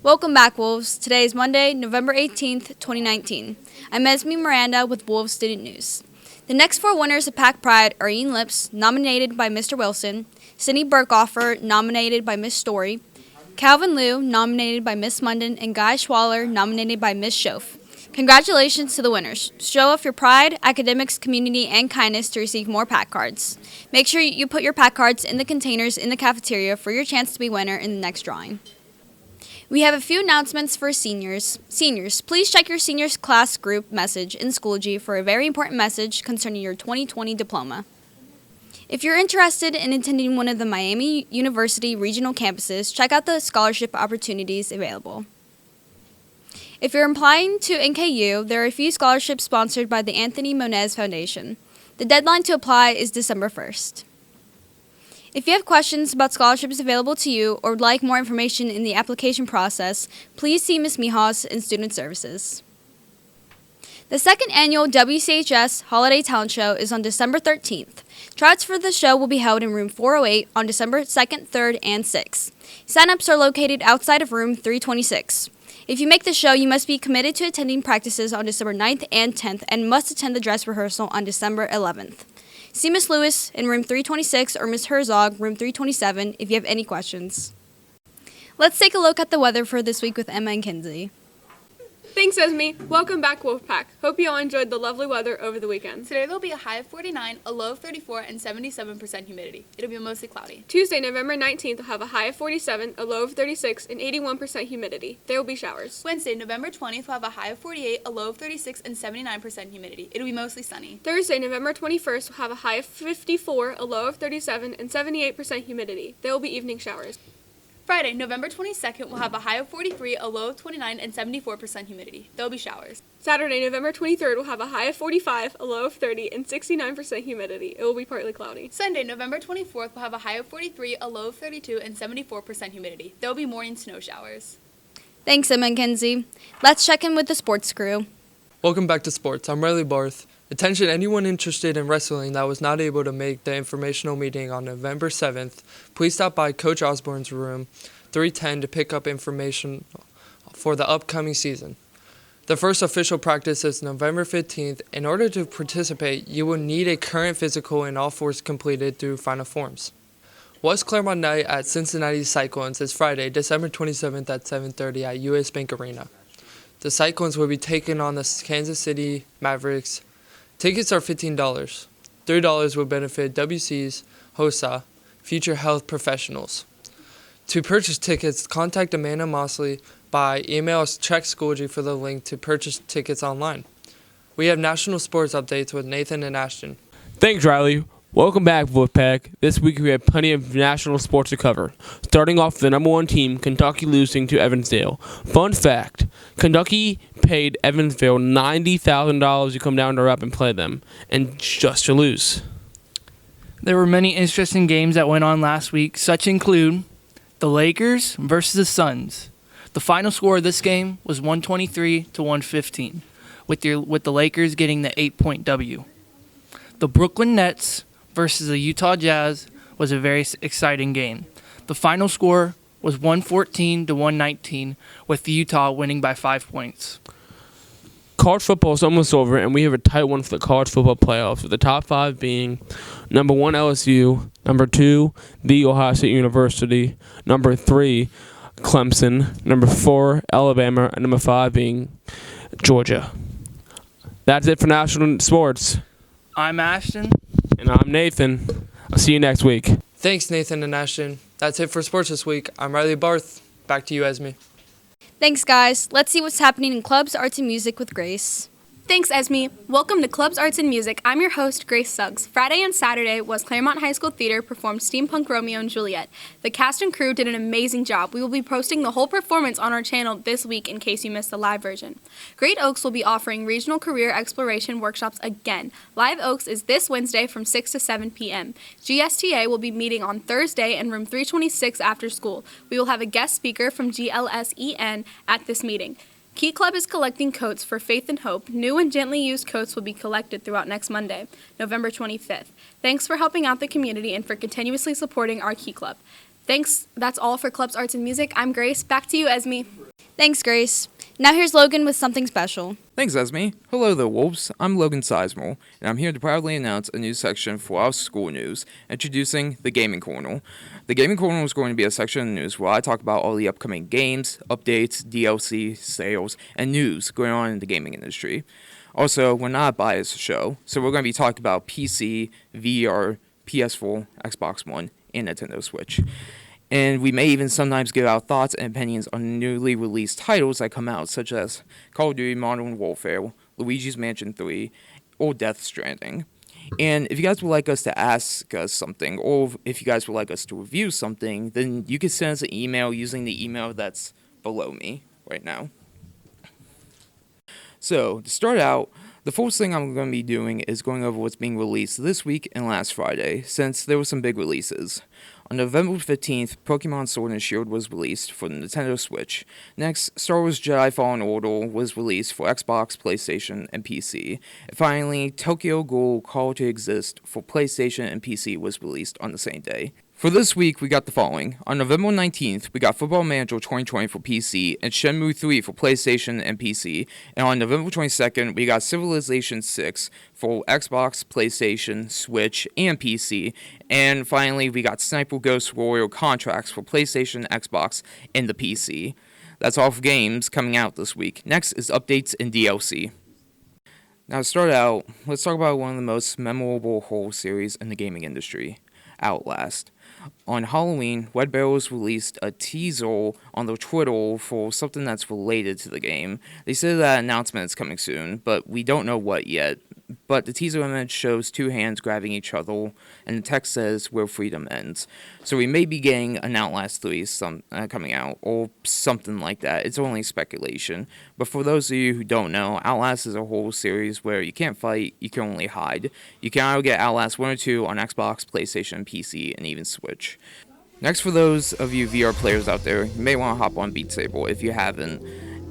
Welcome back, Wolves. Today is Monday, November 18th, 2019. I'm Esme Miranda with Wolves Student News. The next four winners of Pack Pride are Ian Lips, nominated by Mr. Wilson, Sydney Burkoffer, nominated by Miss Story, Calvin Liu, nominated by Miss Munden, and Guy Schwaller, nominated by Miss Schoaf. Congratulations to the winners. Show off your pride, academics, community, and kindness to receive more Pack cards. Make sure you put your Pack cards in the containers in the cafeteria for your chance to be winner in the next drawing. We have a few announcements for seniors. Seniors, please check your seniors class group message in Schoology for a very important message concerning your 2020 diploma. If you're interested in attending one of the Miami University regional campuses, check out the scholarship opportunities available. If you're applying to NKU, there are a few scholarships sponsored by the Anthony Moniz Foundation. The deadline to apply is December 1st. If you have questions about scholarships available to you or would like more information in the application process, please see Ms. Mijas in Student Services. The second annual WCHS Holiday Talent Show is on December 13th. Tryouts for the show will be held in room 408 on December 2nd, 3rd, and 6th. Sign-ups are located outside of room 326. If you make the show, you must be committed to attending practices on December 9th and 10th and must attend the dress rehearsal on December 11th. See Ms. Lewis in room 326 or Ms. Herzog, room 327, if you have any questions. Let's take a look at the weather for this week with Emma and Kinsey. Thanks, Esme. Welcome back, Wolfpack. Hope you all enjoyed the lovely weather over the weekend. Today there'll be a high of 49, a low of 34, and 77% humidity. It'll be mostly cloudy. Tuesday, November 19th, will have a high of 47, a low of 36, and 81% humidity. There will be showers. Wednesday, November 20th, will have a high of 48, a low of 36, and 79% humidity. It'll be mostly sunny. Thursday, November 21st, will have a high of 54, a low of 37, and 78% humidity. There will be evening showers. Friday, November 22nd, will have a high of 43, a low of 29, and 74% humidity. There will be showers. Saturday, November 23rd, will have a high of 45, a low of 30, and 69% humidity. It will be partly cloudy. Sunday, November 24th, will have a high of 43, a low of 32, and 74% humidity. There will be morning snow showers. Thanks, Emma and Kinsey. Let's check in with the sports crew. Welcome back to sports. I'm Riley Barth. Attention anyone interested in wrestling that was not able to make the informational meeting on November 7th, please stop by Coach Osborne's room 310 to pick up information for the upcoming season. The first official practice is November 15th. In order to participate, you will need a current physical and all fours completed through final forms. West Claremont Night at Cincinnati Cyclones is Friday, December 27th at 7:30 at US Bank Arena. The Cyclones will be taking on the Kansas City Mavericks. Tickets are $15. $3 will benefit WC's HOSA, Future Health Professionals. To purchase tickets, contact Amanda Mosley by email check Schoology for the link to purchase tickets online. We have national sports updates with Nathan and Ashton. Thanks, Riley. Welcome back, Wolfpack. This week we have plenty of national sports to cover. Starting off with the number one team, Kentucky losing to Evansville. Fun fact, Kentucky paid Evansville $90,000 to come down to Rupp and play them, and just to lose. There were many interesting games that went on last week, such include the Lakers versus the Suns. The final score of this game was 123 to 115, with the Lakers getting the 8-point W. The Brooklyn Nets versus the Utah Jazz was a very exciting game. The final score was 114 to 119, with the Utah winning by 5 points. College football is almost over, and we have a tight one for the college football playoffs, with the top five being number 1 LSU, number 2 The Ohio State University, number 3 Clemson, number 4 Alabama, and number 5 being Georgia. That's it for national sports. I'm Ashton. And I'm Nathan. I'll see you next week. Thanks, Nathan and Ashton. That's it for sports this week. I'm Riley Barth. Back to you, Esme. Thanks, guys. Let's see what's happening in clubs, arts, and music with Grace. Thanks, Esme. Welcome to Clubs, Arts, and Music. I'm your host, Grace Suggs. Friday and Saturday, West Claremont High School Theater performed Steampunk Romeo and Juliet. The cast and crew did an amazing job. We will be posting the whole performance on our channel this week in case you missed the live version. Great Oaks will be offering regional career exploration workshops again. Live Oaks is this Wednesday from 6 to 7 p.m. GSTA will be meeting on Thursday in room 326 after school. We will have a guest speaker from GLSEN at this meeting. Key Club is collecting coats for Faith and Hope. New and gently used coats will be collected throughout next Monday, November 25th. Thanks for helping out the community and for continuously supporting our Key Club. Thanks. That's all for Clubs, Arts, and Music. I'm Grace. Back to you, Esme. Thanks, Grace. Now here's Logan with something special. Thanks, Esme. Hello there, Wolves. I'm Logan Sizemore, and I'm here to proudly announce a new section for our school news, introducing the Gaming Corner. The Gaming Corner is going to be a section of the news where I talk about all the upcoming games, updates, DLC, sales, and news going on in the gaming industry. Also, we're not a biased show, so we're going to be talking about PC, VR, PS4, Xbox One, and Nintendo Switch. And we may even sometimes give our thoughts and opinions on newly released titles that come out, such as Call of Duty Modern Warfare, Luigi's Mansion 3, or Death Stranding. And if you guys would like us to ask us something, or if you guys would like us to review something, then you can send us an email using the email that's below me right now. So, to start out, the first thing I'm going to be doing is going over what's being released this week and last Friday, since there were some big releases. On November 15th, Pokemon Sword and Shield was released for the Nintendo Switch. Next, Star Wars Jedi Fallen Order was released for Xbox, PlayStation, and PC. And finally, Tokyo Ghoul Call to Exist for PlayStation and PC was released on the same day. For this week, we got the following. On November 19th, we got Football Manager 2020 for PC and Shenmue 3 for PlayStation and PC. And on November 22nd, we got Civilization 6 for Xbox, PlayStation, Switch, and PC. And finally, we got Sniper Ghost Warrior Contracts for PlayStation, Xbox, and the PC. That's all for games coming out this week. Next is updates and DLC. Now to start out, let's talk about one of the most memorable horror series in the gaming industry, Outlast. On Halloween, Red Barrels released a teaser on their Twitter for something that's related to the game. They said that announcement is coming soon, but we don't know what yet. But the teaser image shows two hands grabbing each other, and the text says, "Where freedom ends." So we may be getting an Outlast 3 coming out, or something like that. It's only speculation. But for those of you who don't know, Outlast is a whole series where you can't fight, you can only hide. You can either get Outlast 1 or 2 on Xbox, PlayStation, PC, and even Switch. Next, for those of you VR players out there, you may want to hop on Beat Saber if you haven't.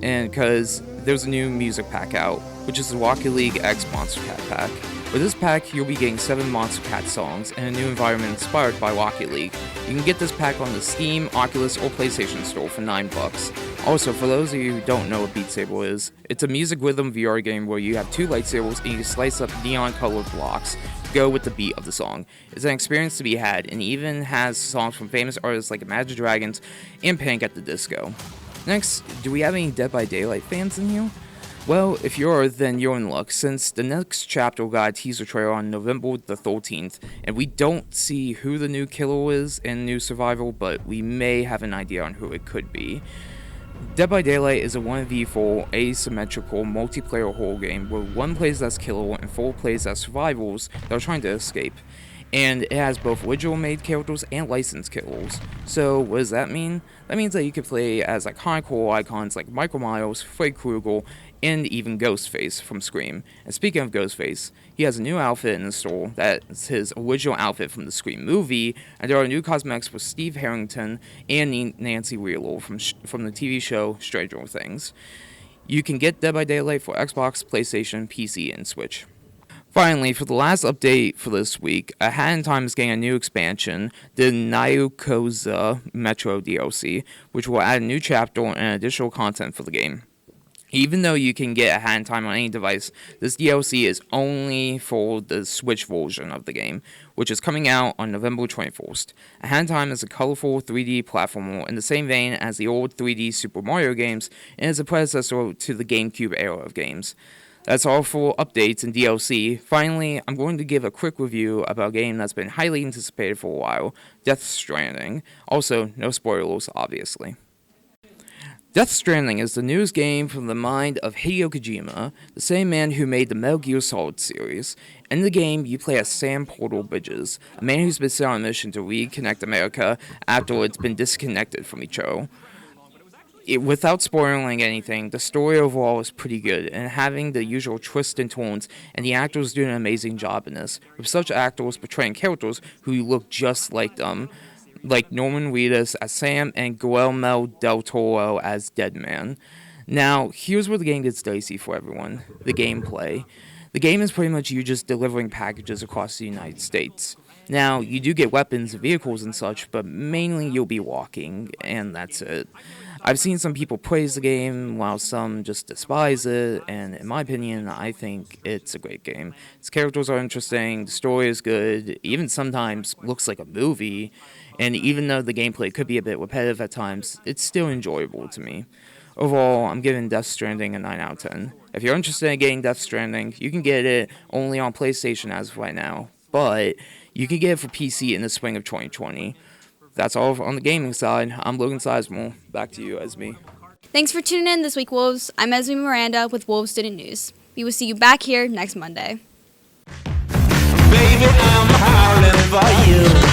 And because there's a new music pack out, which is the Rocket League X Monster Cat pack. With this pack, you'll be getting 7 Monster Cat songs and a new environment inspired by Rocket League. You can get this pack on the Steam, Oculus, or PlayStation Store for $9. Also, for those of you who don't know what Beat Saber is, it's a music rhythm VR game where you have 2 lightsabers and you can slice up neon-colored blocks to go with the beat of the song. It's an experience to be had, and even has songs from famous artists like Imagine Dragons and Panic at the Disco. Next, do we have any Dead by Daylight fans in here? Well, if you are, then you're in luck, since the next chapter got a teaser trailer on November the 13th, and we don't see who the new killer is in New Survival, but we may have an idea on who it could be. Dead by Daylight is a 1v4 asymmetrical multiplayer horror game where 1 plays as killer and 4 plays as survivors that are trying to escape. And it has both original-made characters and licensed killers. So, what does that mean? That means that you can play as iconic horror icons like Michael Myers, Freddy Krueger, and even Ghostface from Scream. And speaking of Ghostface, he has a new outfit in the store that's his original outfit from the Scream movie, and there are new cosmetics for Steve Harrington and Nancy Wheeler from the TV show Stranger Things. You can get Dead by Daylight for Xbox, PlayStation, PC, and Switch. Finally, for the last update for this week, A Hat in Time is getting a new expansion, the Yakuza Metro DLC, which will add a new chapter and additional content for the game. Even though you can get A Hat in Time on any device, this DLC is only for the Switch version of the game, which is coming out on November 21st. A Hat in Time is a colorful 3D platformer in the same vein as the old 3D Super Mario games, and is a predecessor to the GameCube era of games. That's all for updates and DLC. Finally, I'm going to give a quick review about a game that's been highly anticipated for a while, Death Stranding. Also, no spoilers, obviously. Death Stranding is the newest game from the mind of Hideo Kojima, the same man who made the Metal Gear Solid series. In the game, you play as Sam Porter Bridges, a man who's been sent on a mission to reconnect America after it's been disconnected from each other. Without spoiling anything, the story overall is pretty good, and having the usual twists and turns, and the actors do an amazing job in this, with such actors portraying characters who look just like them, like Norman Reedus as Sam and Guillermo del Toro as Deadman. Now, here's where the game gets dicey for everyone, the gameplay. The game is pretty much you just delivering packages across the United States. Now, you do get weapons, vehicles, and such, but mainly you'll be walking, and that's it. I've seen some people praise the game, while some just despise it, and in my opinion, I think it's a great game. Its characters are interesting, the story is good, even sometimes looks like a movie, and even though the gameplay could be a bit repetitive at times, it's still enjoyable to me. Overall, I'm giving Death Stranding a 9 out of 10. If you're interested in getting Death Stranding, you can get it only on PlayStation as of right now, but you can get it for PC in the spring of 2020. That's all on the gaming side. I'm Logan Sizemore. Back to you, Esme. Thanks for tuning in this week, Wolves. I'm Esme Miranda with Wolves Student News. We will see you back here next Monday. Baby, I'm howling for you.